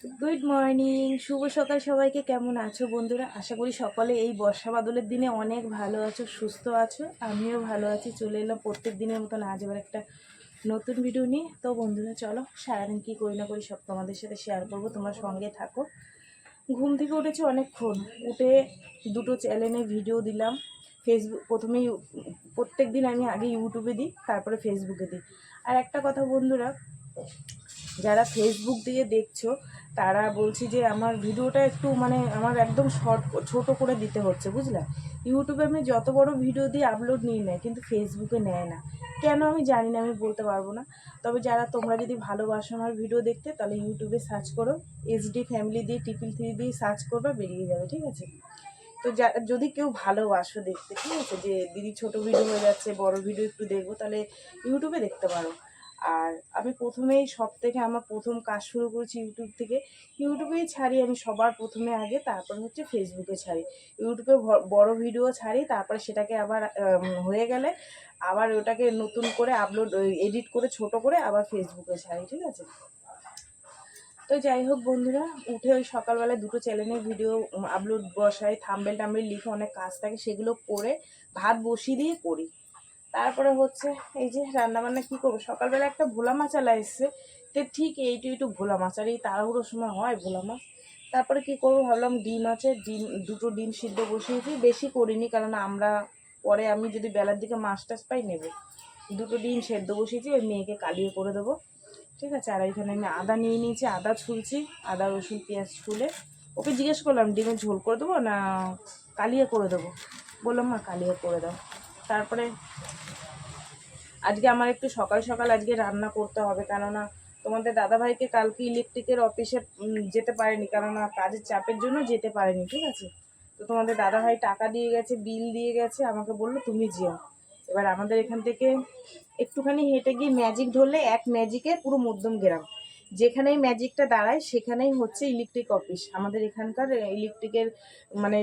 Good morning, শুভ সকাল সবাইকে। কেমন আছো বন্ধুরা? আশা করি সকলে এই বর্ষা বাদলের দিনে অনেক ভালো আছো, সুস্থ আছো। আমিও ভালো আছি। চলে এলাম প্রত্যেক দিনের মতন আজ এবার একটা নতুন ভিডিও নিয়ে। তো বন্ধুরা চলো সারাদিন কী করি না করি সব তোমাদের সাথে শেয়ার করবো, তোমার সঙ্গে থাকো। ঘুম থেকে উঠেছি অনেকক্ষণ, উঠে দুটো চ্যানেলে ভিডিও দিলাম। ফেসবুক প্রথমেই, প্রত্যেক দিন আমি আগে ইউটিউবে দিই, তারপরে ফেসবুকে দিই। আর একটা কথা বন্ধুরা, যারা ফেসবুক দিয়ে দেখছো তারা বলছি যে আমার ভিডিওটা একটু আমার একদম শর্ট ছোট করে দিতে হচ্ছে, বুঝলে। ইউটিউবে আমি যত বড় ভিডিও দিয়ে আপলোড নিয়ে নেয়, কিন্তু ফেসবুকে নেয় না কেন আমি জানি না, আমি বলতে পারবো না। তবে যারা তোমরা যদি ভালোবাসো আমার ভিডিও দেখতে, তাহলে ইউটিউবে সার্চ করো, HD ফ্যামিলি দিয়ে 333 দিয়ে সার্চ করবা, বেরিয়ে যাবে, ঠিক আছে। তো যদি কেউ ভালোবাসো দেখতে, ঠিক আছে, যে দিদি ছোট ভিডিও হয়ে যাচ্ছে, বড় ভিডিও একটু দেখবো, তাহলে ইউটিউবে দেখতে পারো। আর আমি প্রথমেই সব থেকে আমার প্রথম কাজ শুরু করেছি ইউটিউব থেকে। ইউটিউবেই ছাড়ি আমি সবার প্রথমে আগে, তারপর হচ্ছে ফেসবুকে ছাড়ি। ইউটিউবে বড় ভিডিও ছাড়ি, তারপরে সেটাকে আবার হয়ে গেলে আবার ওটাকে নতুন করে আপলোড এডিট করে ছোট করে আবার ফেসবুকে ছাড়ি, ঠিক আছে। তো যাই হোক বন্ধুরা, উঠে ওই সকালবেলায় দুটো চ্যানেলের ভিডিও আপলোড বসাই, থাম্বেল টাম্বেল লিখে অনেক কাজ থাকে, সেগুলো করে ভাত বসিয়ে দিয়ে করি। তারপরে হচ্ছে এই যে রান্নাবান্না কী করবো, সকালবেলা একটা ভোলা মাছ আলা এসছে, তো ঠিক একটু ভোলা মাছ, আর এই তাড়াহুড়োর সময় হয় ভোলা মাছ। তারপরে কি করবো ভাবলাম, ডিম আছে, দুটো ডিম সিদ্ধ বসিয়েছি, বেশি করিনি, কারণ আমরা পরে আমি যদি বেলার দিকে মাছ টাছ পাই নেবো। দুটো ডিম সেদ্ধ বসিয়েছি, ওই মেয়েকে কালিয়ে করে দেবো, ঠিক আছে। আর এখানে আমি আদা নিয়ে নিয়েছি, আদা ছুলছি, আদা রসুন পেঁয়াজ ছুলে ওকে জিজ্ঞেস করলাম ডিমের ঝোল করে দেবো না কালিয়ে করে দেবো, বললাম মা কালিয়ে করে দাও। তারপরে আজকে আমার একটু সকাল সকাল আজকে রান্না করতে হবে, কেননা তোমাদের দাদাভাইকে কালকে ইলেকট্রিকের অফিসে যেতে পারেনি, কেননা কাজের চাপের জন্য যেতে পারেনি, ঠিক আছে। তো তোমাদের দাদাভাই টাকা দিয়ে গেছে, বিল দিয়ে গেছে, আমাকে বললো তুমি যেও। এবার আমাদের এখান থেকে একটুখানি হেঁটে গিয়ে ম্যাজিক ধরলে, এক ম্যাজিকে পুরো মধ্যম গ্রাম, যেখানেই ম্যাজিকটা দাঁড়ায় সেখানেই হচ্ছে ইলেকট্রিক অফিস। আমাদের এখানকার ইলেকট্রিকের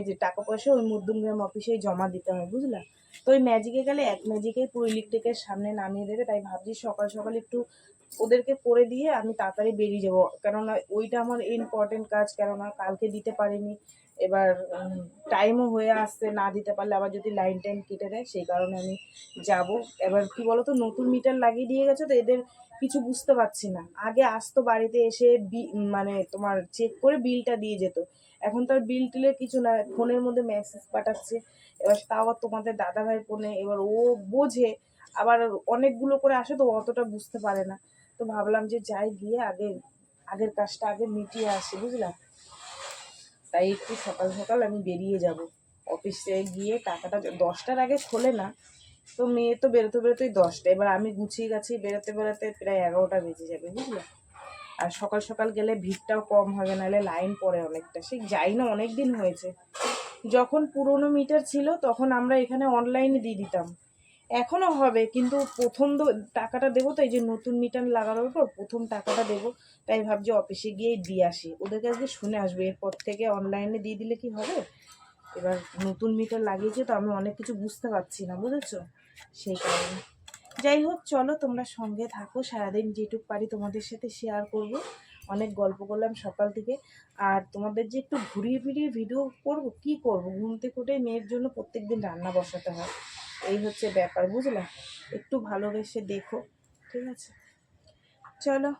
যে টাকা পয়সা ওই মধ্যম গ্রাম অফিসেই জমা দিতে হয়, বুঝলা। তো ওই ম্যাজিকে গেলে এক ম্যাজিকেই পুরো ইলেকট্রিকের সামনে নামিয়ে দেবে, তাই ভাবছি সকাল সকাল একটু ওদেরকে করে দিয়ে আমি তাড়াতাড়ি বেরিয়ে যাবো, কেননা ওইটা আমার ইম্পর্টেন্ট কাজ, কেননা কালকে দিতে পারিনি। এবার টাইমও হয়ে আসছে, না দিতে পারলে আবার যদি লাইন টাইম কেটে দেয়, সেই কারণে আমি যাব। এবার কি বলো তো, নতুন মিটার লাগিয়ে দিয়ে গেছে, তো এদের কিছু বুঝতে পারছি না। আগে আসতো বাড়িতে এসে তোমার চেক করে বিলটা দিয়ে যেত, এখন তো আর বিল টিলের কিছু না, ফোনের মধ্যে মেসেজ পাঠাচ্ছে। এবার তাও তোমাদের দাদাভাই ফোনে, এবার ও বোঝে, আবার অনেকগুলো করে আসে, তো অতটা বুঝতে পারে না। তো ভাবলাম যে যাই, গিয়ে আগের কাজটা আগে মিটিয়ে আসি, বুঝলাম। তাই একটু সকাল সকাল আমি বেরিয়ে যাব অফিসে গিয়ে। টাকাটা 10টার আগে খোলে না, তো মেয়ে তো বেরোতে বেরোতেই 10টা, এবার আমি গুছিয়ে গাছিয়ে বেরোতে বেরোতে প্রায় 11টা বেজে যাবে, বুঝলে। আর সকাল সকাল গেলে ভিড়টাও কম হবে, নাহলে লাইন পড়ে অনেকটা। সেই যাই না, অনেক দিন হয়েছে। যখন পুরনো মিটার ছিল তখন আমরা এখানে অনলাইনে দিয়ে দিতাম, এখনও হবে, কিন্তু প্রথম টাকাটা দেবো, তো এই যে নতুন মিটার লাগানোর পর প্রথম টাকাটা দেবো, তাই ভাবছি অফিসে গিয়েই দিয়ে আসি, ওদের কাছে গিয়ে শুনে আসবো। এরপর থেকে অনলাইনে দিয়ে দিলে কি হবে, এবার নতুন মিটার লাগিয়েছে তো আমি অনেক কিছু বুঝতে পারছি না, বুঝেছো, সেই কারণে। যাই হোক চলো, তোমরা সঙ্গে থাকো, সারাদিন যেটুক পারি তোমাদের সাথে শেয়ার করব। অনেক গল্প করলাম সকাল থেকে। আর তোমাদের যে একটু ঘুরিয়ে ফিরিয়ে ভিডিও করব, কি করব, ঘুম থেকে উঠে মেয়ের জন্য প্রত্যেক দিন রান্না বসাতে হয়, এই হচ্ছে ব্যাপার, বুঝলা। একটু ভালোবেসে দেখো, ঠিক আছে। চলো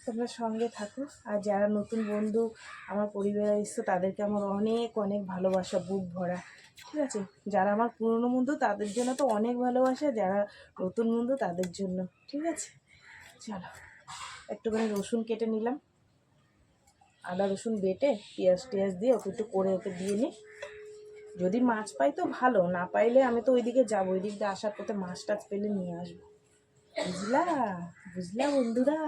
তোমরা সঙ্গে থাকো। আর যারা নতুন বন্ধু আমার পরিবারে এসছো, তাদেরকে আমার অনেক অনেক ভালোবাসা, বুক ভরা, ঠিক আছে। যারা আমার পুরনো বন্ধু তাদের জন্য তো অনেক ভালোবাসা, যারা নতুন বন্ধু তাদের জন্য, ঠিক আছে। চলো একটুখানি রসুন কেটে নিলাম, আদা রসুন বেটে পেঁয়াজ টেয়াজ দিয়ে ওকে একটু করে ওকে দিয়ে নিই। যদি মাছ পাই তো ভালো, না পাইলে আমি তো ওইদিকে যাবো, ওই দিক দিয়ে আসার পথে মাছ টাছ পেলে নিয়ে আসবো, বুঝলা, বুঝলা বন্ধুরা।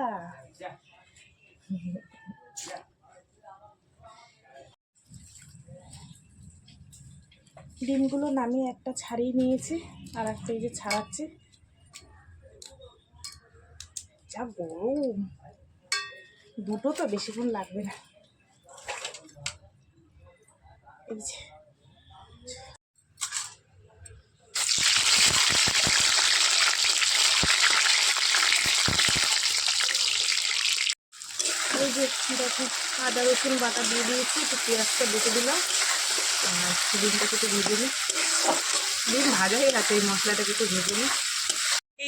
ডিমগুলো নামিয়ে একটা ছাড়িয়ে নিয়েছি, আর একটা এই যে ছাড়াচ্ছি। যা গরম, দুটো তো বেশিক্ষণ লাগবে না, এই যে। এই যে দেখো আদা রসুন বাটা দিয়ে দিয়েছি, একটু পেঁয়াজটা বেটে দিলাম আর ডিমটাকে একটু ভেজে নিই। ডিম ভাজা হয়ে গেছে, এই মশলাটাকে একটু ভেজে নিই।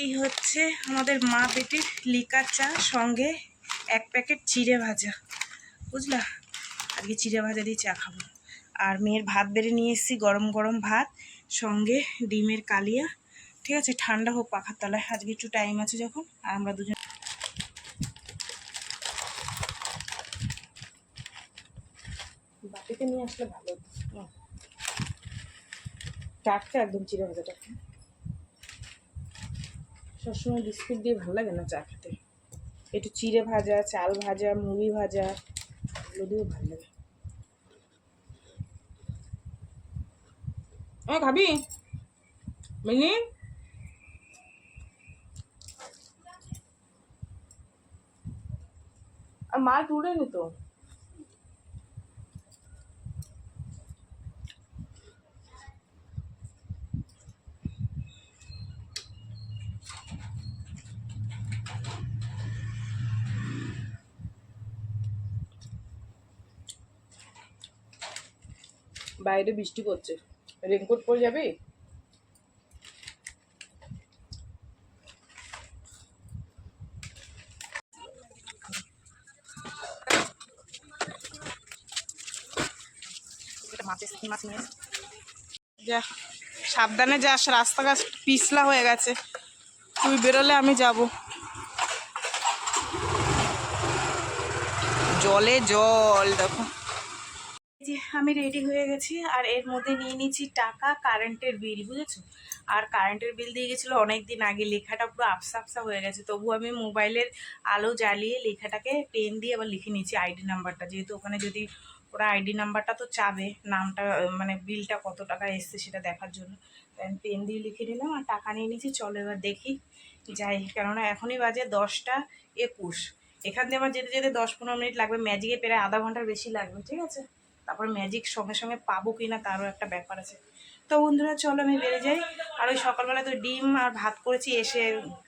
এই হচ্ছে আমাদের মা বেটির লিকার চা, সঙ্গে 1 প্যাকেট চিড়ে ভাজা, বুঝলা? আজকে চিড়ে ভাজা দিয়ে চা খাবো। আর মেয়ের ভাত বেড়ে নিয়ে এসেছি, গরম গরম ভাত, সঙ্গে ডিমের কালিয়া। ঠিক আছে, ঠান্ডা হোক পাখার তলায়, আজকে একটু টাইম আছে যখন। আর আমরা দুজন বাটিতে নিয়ে আসলে ভালো হতো। টাটকা একদম চিড়ে ভাজাটা। সবসময় বিস্কুট দিয়ে ভালো লাগে না চা খেতে, একটু চিড়ে ভাজা, চাল ভাজা, মুড়ি ভাজা, এগুলো দিয়েও ভালো লাগে। খাবি মিনি? আর মা টুড়ে নিত। বাইরে বৃষ্টি পড়ছে, রেনকোট পরে যাবি? যা, সাবধানে যাস, রাস্তাঘাট পিছলা হয়ে গেছে, তুই বেরোলে আমি যাব। জলে জল দেখো। যে আমি রেডি হয়ে গেছি, আর এর মধ্যে নিয়ে নিচ্ছি টাকা, কারেন্টের বিল, বুঝেছো? আর কারেন্টের বিল দিয়ে গেছিলো অনেক দিন আগে, লেখাটা পুরো আপসা আপসা হয়ে গেছে, তবু আমি মোবাইলের আলো জ্বালিয়ে লেখাটাকে পেন দিয়ে আবার লিখে নিয়েছি আইডি নাম্বারটা, যেহেতু ওখানে যদি ওরা আইডি নাম্বারটা তো চাবে, নামটা মানে বিলটা কত টাকা এসছে সেটা দেখার জন্য, তাই আমি পেন দিয়ে লিখে নিলাম। আর টাকা নিয়ে নিয়েছি, চলো এবার দেখি যাই, কেননা এখনই বাজে 10টা 21। এখান দিয়ে আমার যেতে যেতে 10-15 মিনিট লাগবে, ম্যাজিকে প্রায় আধা ঘন্টার বেশি লাগবে। ঠিক আছে, তারপর ম্যাজিক সঙ্গে সঙ্গে পাবো কি না তারও একটা ব্যাপার আছে। তো বন্ধুরা চলো আমি বেড়ে যাই। আর ওই সকালবেলা তো ডিম আর ভাত করেছি, এসে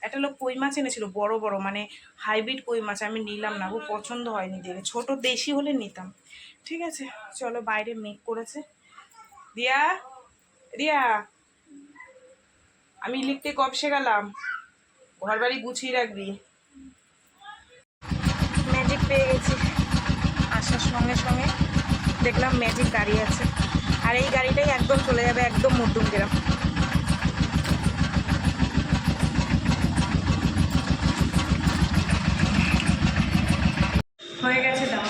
একটা লোক কই মাছ এনেছিল, বড় বড় মানে হাইব্রিড কই মাছ, আমি নিলাম না, ও পছন্দ হয়নি দেখে, ছোট দেশি হলে নিতাম। ঠিক আছে, চলো বাইরে মেঘ করেছে। রিয়া, রিয়া, আমি লিখতে কপসে গেলাম, ঘর বাড়ি গুছিয়ে রাখবি। ম্যাজিক পেয়ে গেছি, আসার সঙ্গে সঙ্গে দেখলাম ম্যাজিক গাড়ি আছে, আর এই গাড়িটাই একদম চলে যাবে একদম মধ্যম গ্রাম। হয়ে গেছে দাম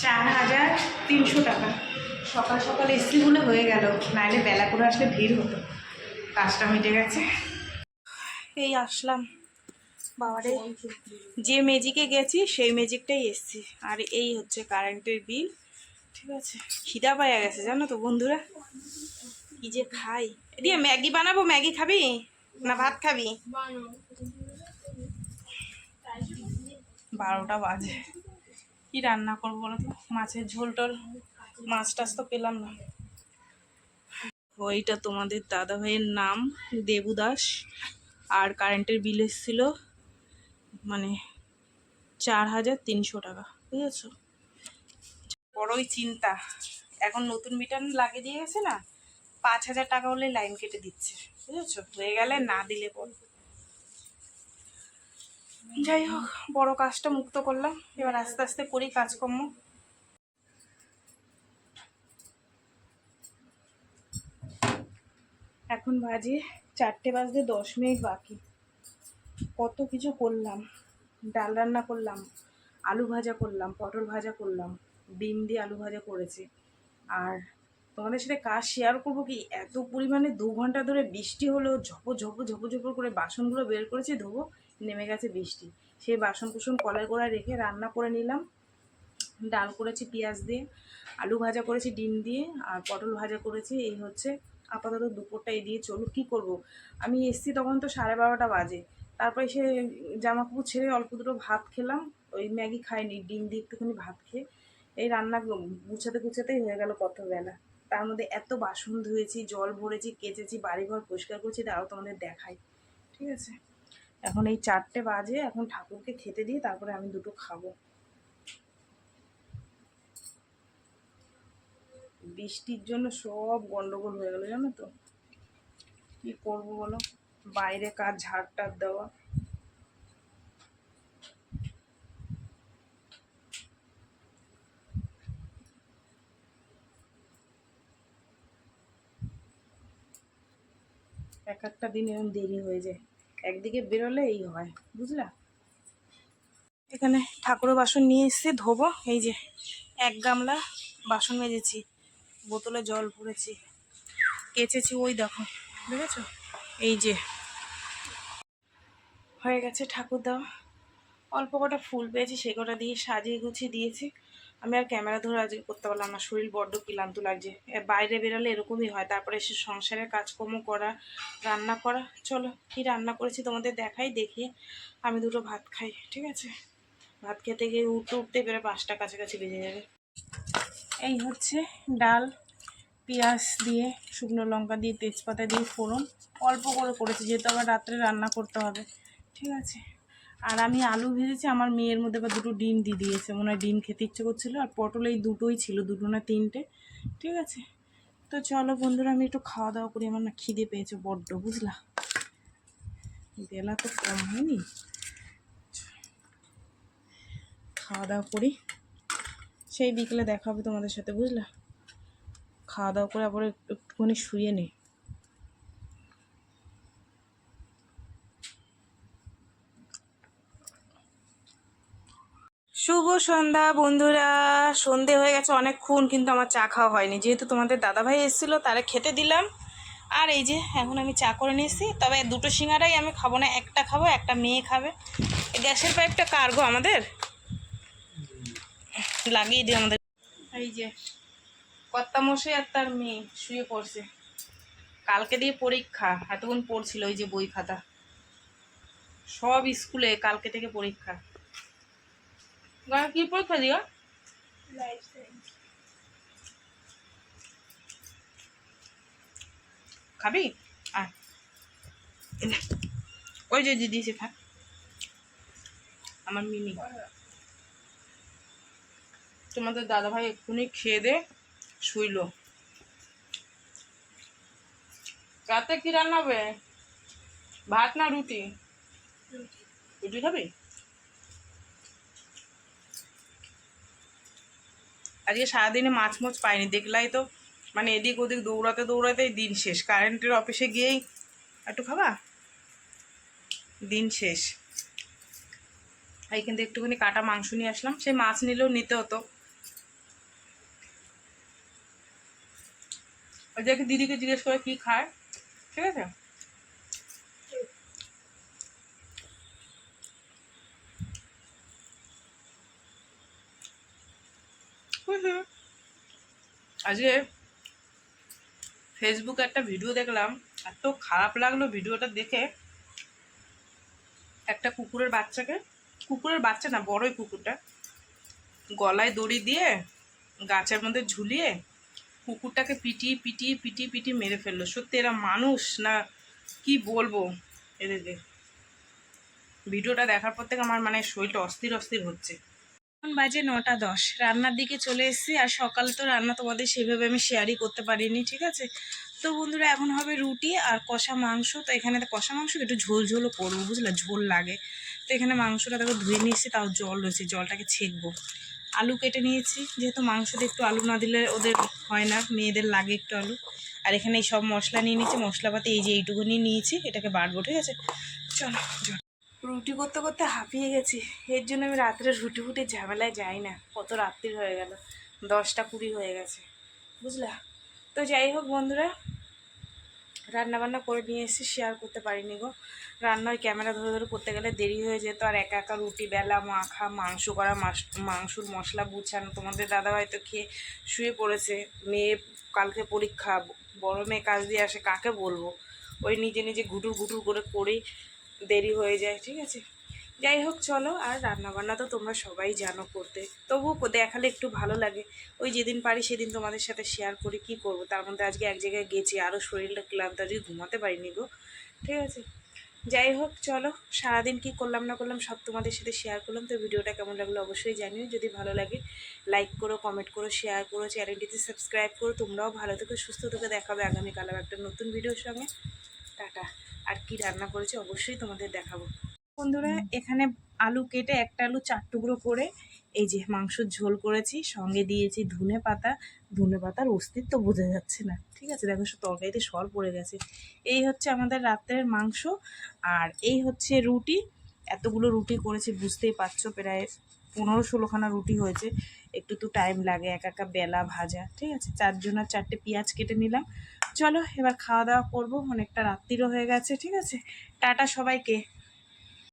4,300 টাকা। সকাল সকাল এসছি বলে হয়ে গেল, নাহলে বেলা করে আসলে ভিড় হতো। কাজটা মিটে গেছে, এই আসলাম। বাবারে, যে ম্যাজিকে গেছি সেই ম্যাজিকটাই এসছি। আর এই হচ্ছে কারেন্টের বিল। ঠিক আছে, খিদা পাইয়া গেছে জানো তো বন্ধুরা, কি যে খাই। দিয়ে ম্যাগি বানাবো, ম্যাগি খাবি না ভাত খাবি? 12টা বাজে, কি রান্না করবো বলো তো? মাছের ঝোল টোল, মাছ টাছ তো পেলাম না। ওইটা তোমাদের দাদা ভাইয়ের নাম দেবুদাস, আর কারেন্টের বিল এসেছিল মানে 4,300 টাকা, বুঝেছো? বড়ই চিন্তা, এখন নতুন মিটার লাগিয়ে দিয়ে গেছে না, 5,000 টাকা হলে লাইন কেটে দিচ্ছে, বুঝেছো? হয়ে গেলে না দিলে পর। যাই হোক, বড় কাজটা মুক্ত করলাম, এবার আস্তে আস্তে করি কাজকর্ম। এখন বাজে 4টে বাজতে 10 মিনিট বাকি। কত কিছু করলাম, ডাল রান্না করলাম, আলু ভাজা করলাম, পটল ভাজা করলাম, ডিম দিয়ে আলু ভাজা করেছি। আর তোমাদের সাথে কাজ শেয়ার করবো কি, এত পরিমাণে 2 ঘন্টা ধরে বৃষ্টি হলো, ঝপো ঝপো ঝপো ঝপো করে বাসনগুলো বের করেছি ধোবো, নেমে গেছে বৃষ্টি। সেই বাসন কুসন কলাই কড়ায় রেখে রান্না করে নিলাম। ডাল করেছি পেঁয়াজ দিয়ে, আলু ভাজা করেছি ডিম দিয়ে, আর পটল ভাজা করেছি। এই হচ্ছে আপাতত দুপুরটা, এই দিয়ে চলুক। কী করবো, আমি এসছি তখন তো 12:30টা বাজে, তারপরে সে জামা কাপড় ছেড়ে অল্প দুটো ভাত খেলাম, ওই ম্যাগি খাইনি, ডিম দিয়ে একটুখানি ভাত খেয়ে এই রান্না গুছাতে গুছাতেই হয়ে গেল কত বেলা। তার মধ্যে এত বাসন ধুয়েছি, জল ভরেছি, কেচেছি, বাড়িঘর পরিষ্কার করছি, তাও তোমাদের দেখাই। ঠিক আছে, এখন এই 4টে বাজে, এখন ঠাকুরকে খেতে দিয়ে তারপরে আমি দুটো খাবো। বৃষ্টির জন্য সব গন্ডগোল হয়ে গেল জানো তো। কি করবো বলো, বাইরে কাজ ঝাড় টাড় দেওয়া। এক একটা দিন এরকম দেরি হয়ে যায়, একদিকে বেরোলে এই হয় বুঝলা। এখানে ঠাকুরের বাসন নিয়ে এসেছি ধোবো। এই যে এক গামলা বাসন মেজেছি, বোতলে জল ভরেছি, কেচেছি, ওই দেখো দেখেছো। এই যে হয়ে গেছে ঠাকুর দেওয়া। অল্প কটা ফুল পেয়েছি, সে কটা দিয়ে সাজিয়ে গুছিয়ে দিয়েছি। আমি আর ক্যামেরা ধরে আজকে করতে পারলাম না, শরীর বড্ড ক্লান্ত লাগছে। বাইরে বেরোলে এরকমই হয়, তারপরে এসে সংসারের কাজকর্ম করা, রান্না করা। চলো কি রান্না করেছি তোমাদের দেখাই, দেখিয়ে আমি দুটো ভাত খাই, ঠিক আছে। ভাত খেতে গিয়ে উঠতে উঠতে বেরো 5টা কাছাকাছি বেজে যাবে। এই হচ্ছে ডাল, পেঁয়াজ দিয়ে, শুকনো লঙ্কা দিয়ে, তেজপাতা দিয়ে ফোড়ন অল্প করে করেছি, যেহেতু আবার রাত্রে রান্না করতে হবে, ঠিক আছে। আর আমি আলু ভেজেছি, আমার মেয়ের মধ্যে আবার দুটো ডিম দিয়ে দিয়েছে, মনে হয় ডিম খেতে ইচ্ছে করছিলো। আর পটল এই দুটোই ছিল, দুটো না তিনটে, ঠিক আছে। তো চলো বন্ধুরা, আমি একটু খাওয়া দাওয়া করি, আমার না খিদে পেয়েছে বড্ড বুঝলা, বেলা তো কম হয়নি। খাওয়া দাওয়া করি, সেই বিকেলে দেখা হবে তোমাদের সাথে বুঝলা। খাওয়া দাওয়া করে আবার একটুখানি শুয়ে নেই। শুভ সন্ধ্যা বন্ধুরা, সন্ধে হয়ে গেছে অনেকক্ষণ, কিন্তু আমার চা খাওয়া হয়নি, যেহেতু তোমাদের দাদাভাই এসেছিলো তারা খেতে দিলাম। আর এই যে এখন আমি চা করে নিয়েছি, তবে দুটো সিঙ্গারাই আমি খাবো না, একটা খাবো, একটা মেয়ে খাবে। গ্যাসের পাইপটা কারগো আমাদের লাগিয়ে দিই আমাদের। এই যে কর্তামশাই আর তার মেয়ে শুয়ে পড়ছে, কালকে দিয়ে পরীক্ষা, এতক্ষণ পড়ছিল ওই যে বই খাতা সব স্কুলে, কালকে থেকে পরীক্ষা। কি পরীক্ষা দিও? Life science. খাবি? আয় ওই যে দিদি সে থাক, আমার মিমি। তোমাদের দাদাভাই এক্ষুনি খেয়ে দে শুইল। রাতে কি রান্না হবে? ভাত না রুটি? রুটি খাবি? আজকে সারাদিনে মাছ মাছ পাইনি, দেখলাই তো, মানে এদিক ওদিক দৌড়াতে দৌড়াতেই দিন শেষ। কারেন্টের অফিসে গিয়েই একটু খাবা, দিন শেষ। এইখান থেকে একটুখানি কাটা মাংস নিয়ে আসলাম, সেই মাছ নিলেও নিতে হতো। ওই যে দিদিকে জিজ্ঞেস করে কি খায়, ঠিক আছে। আজকে ফেসবুকে একটা ভিডিও দেখলাম, এত খারাপ লাগলো ভিডিওটা দেখে। একটা কুকুরের বাচ্চাকে, কুকুরের বাচ্চা না বড়ই কুকুরটা, গলায় দড়ি দিয়ে গাছের মধ্যে ঝুলিয়ে কুকুরটাকে পিটিয়ে পিটিয়ে পিটিয়ে পিটিয়ে মেরে ফেললো। সত্যি এরা মানুষ না কি বলবো এদেরকে। ভিডিওটা দেখার পর থেকে আমার মানে শরীরটা অস্থির অস্থির হচ্ছে। এখন বাজে 9টা 10, রান্নার দিকে চলে এসেছি। আর সকালে তো রান্না তোমাদের সেভাবে আমি শেয়ারই করতে পারিনি, ঠিক আছে। তো বন্ধুরা এখন হবে রুটি আর কষা মাংস। তো এখানে কষা মাংস একটু ঝোল ঝোলও করবো বুঝলে, ঝোল লাগে। তো এখানে মাংসটা দেখো ধুয়ে নিয়েছি, তাও জল রয়েছে, জলটাকে ছেঁকবো। আলু কেটে নিয়েছি, যেহেতু মাংসতে একটু আলু না দিলে ওদের হয় না, মেয়েদের লাগে একটু আলু। আর এখানে এই সব মশলা নিয়ে নিয়েছি, মশলাপাতি এই যে এইটুকুনি নিয়েছি, এটাকে বাটবো, ঠিক আছে। চলো রুটি করতে করতে হাঁপিয়ে গেছি, এর জন্য আমি রাত্রে রুটি ফুটি ঝামেলায় যাই না। কত রাত্রি হয়ে গেল, 10টা 20 হয়ে গেছে বুঝলা। তো যাই হোক বন্ধুরা, রান্নাবান্না করে নিয়ে এসে শেয়ার করতে পারিনি গো। রান্না ওই ক্যামেরা ধরে ধরে করতে গেলে দেরি হয়ে যেত, আর একা একা রুটি বেলা, মাখা, মাংস করা, মাংসর মশলা বুঝানো। তোমাদের দাদাভাই তো খেয়ে শুয়ে পড়েছে, মেয়ে কালকে পরীক্ষা, বড় মেয়ে কাজ দিয়ে আসে, কাকে বলবো। ওই নিজে নিজে ঘুটুর ঘুটুর করে করেই দেরি হয়ে যায়, ঠিক আছে। যাই হোক চলো, আর রান্নাবান্না তো তোমরা সবাই জানো করতে, তবুও দেখালে একটু ভালো লাগে। ওই যেদিন পারি সেদিন তোমাদের সাথে শেয়ার করি, কি করব। তার মধ্যে আজকে এক জায়গায় গেছি, আরও শরীরটা ক্লান্ত, আজকে ঘুমাতে পারিনি গো, ঠিক আছে। যাই হোক, চলো সারাদিন কি করলাম না করলাম সব তোমাদের সাথে শেয়ার করলাম। তো ভিডিওটা কেমন লাগলো অবশ্যই জানিও। যদি ভালো লাগে লাইক করো, কমেন্ট করো, শেয়ার করো, চ্যানেলটিতে সাবস্ক্রাইব করো। তোমরাও ভালো থেকো, সুস্থ থেকো। দেখাবে আগামীকাল আবার একটা নতুন ভিডিওর সঙ্গে। টাটা। আর কি রান্না করেছি অবশ্যই তোমাদের দেখাবো। বন্ধুরা, এখানে আলু কেটে একটা আলু 4 টুকরো করে এই যে মাংসর ঝোল করেছি, সঙ্গে দিয়েছি ধনে পাতা। ধনে পাতার অস্তিত্ব বোঝা যাচ্ছে না, ঠিক আছে, দেখো তরকারিতে সর পড়ে গেছে। এই হচ্ছে আমাদের রাত্রের মাংস। আর এই হচ্ছে রুটি। এতগুলো রুটি করেছি বুঝতেই পারছো, প্রায় 15-16খানা রুটি হয়েছে। একটু তো টাইম লাগে একা একা বেলা ভাজা, ঠিক আছে। 4 জনের 4টে পেঁয়াজ কেটে নিলাম। চলো এবার খাওয়া দাওয়া করবো, অনেকটা রাত্রিরও হয়ে গেছে, ঠিক আছে। টাটা সবাইকে।